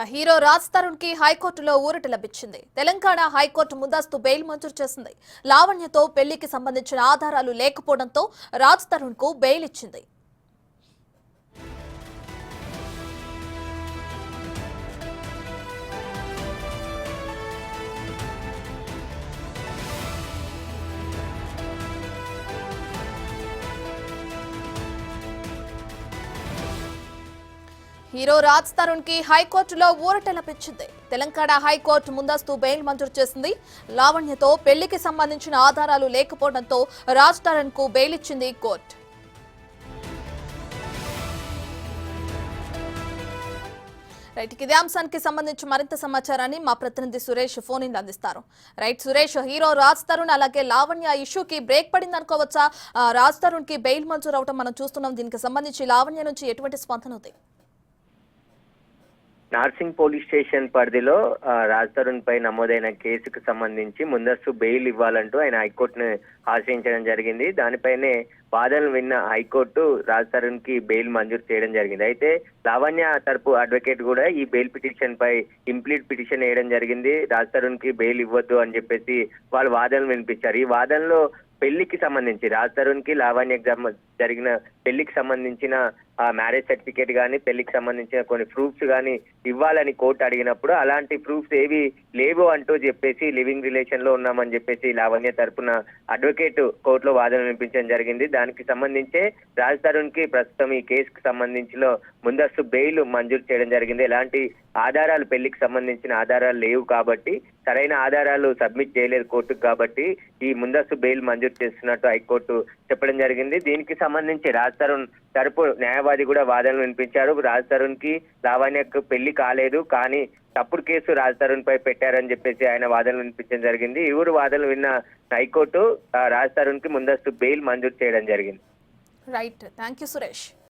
Hero Raj Tarun కి హైకోర్టులో ఊరట లభించింది. తెలంగాణ హైకోర్టు ముందస్తు బెయిల్ మంజూరు చేసింది. లావణ్యతో పెళ్లికి సంబంధించిన ఆధారాలు లేకపోవడంతో రాజ్ తరుణ్ కు బెయిల్ ఇచ్చింది. హీరో రాజ్ తరుణ్ కి హైకోర్టులో ఊరట లభించింది. తెలంగాణ హైకోర్టు ముందస్తు బెయిల్ మంజూరు చేసింది. లావణ్యతో పెళ్లికి సంబంధించిన ఆధారాలు లేకపోవడంతో రాజ్ తరుణ్ కు బెయిల్ ఇచ్చింది కోర్టు. రైట్, ఇదే అంశానికి సంబంధించి మరింత సమాచారాన్ని మా ప్రతినిధి సురేష్ ఫోన్ ఇన్ అందిస్తారు. రైట్ సురేష్, హీరో రాజ్ తరుణ్ అలాగే లావణ్య ఇష్యూకి బ్రేక్ పడింది అనుకోవచ్చా? రాజ్ తరుణ్ కి బెయిల్ మంజూరు అవడం మనం చూస్తున్నాం. దీనికి సంబంధించి లావణ్య నుంచి ఎటువంటి స్పందన ఉంది? నార్సింగ్ పోలీస్ స్టేషన్ పరిధిలో రాజ్ తరుణ్ పై నమోదైన కేసుకు సంబంధించి ముందస్తు బెయిల్ ఇవ్వాలంటూ ఆయన హైకోర్టును ఆశ్రయించడం జరిగింది. దానిపైనే వాదనలు విన్న హైకోర్టు రాజ్ తరుణ్ కి బెయిల్ మంజూరు చేయడం జరిగింది. అయితే లావణ్య తరపు అడ్వకేట్ కూడా ఈ బెయిల్ పిటిషన్ పై ఇంప్లీట్ పిటిషన్ వేయడం జరిగింది. రాజ్ తరుణ్ కి బెయిల్ ఇవ్వద్దు అని చెప్పేసి వాళ్ళు వాదనలు వినిపించారు. ఈ వాదనలో పెళ్లికి సంబంధించి రాజ్ తరుణ్ కి లావణ్యకు జరిగిన పెళ్లికి సంబంధించిన మ్యారేజ్ సర్టిఫికేట్ కానీ పెళ్లికి సంబంధించిన కొన్ని ప్రూఫ్స్ కానీ ఇవ్వాలని కోర్టు అడిగినప్పుడు అలాంటి ప్రూఫ్స్ ఏవి లేవు అంటూ చెప్పేసి లివింగ్ రిలేషన్ లో ఉన్నామని చెప్పేసి లావణ్య తరపున అడ్వకేట్ కోర్టులో వాదన వినిపించడం జరిగింది. దానికి సంబంధించే రాజ్ తరుణ్ కి ప్రస్తుతం ఈ కేసుకు సంబంధించిన ముందస్తు బెయిల్ మంజూరు చేయడం జరిగింది. ఎలాంటి ఆధారాలు పెళ్లికి సంబంధించిన ఆధారాలు లేవు కాబట్టి, సరైన ఆధారాలు సబ్మిట్ చేయలేదు కోర్టుకు కాబట్టి ఈ ముందస్తు బెయిల్ మంజూరు చేస్తున్నట్టు హైకోర్టు చెప్పడం జరిగింది. దీనికి సంబంధించి రాజ్ తరుణ్ తరపు న్యాయవాది కూడా వాదనలు వినిపించారు. రాజ్ తరుణ్ కి లావణ్యకు పెళ్లి కాలేదు, కానీ తప్పుడు కేసు రాజ్ తరుణ్ పై పెట్టారని చెప్పేసి ఆయన వాదనలు వినిపించడం జరిగింది. ఇరువురు వాదనలు విన్న హైకోర్టు రాజ్ తరుణ్ కి ముందస్తు బెయిల్ మంజూరు చేయడం జరిగింది. Right, thank you Suresh.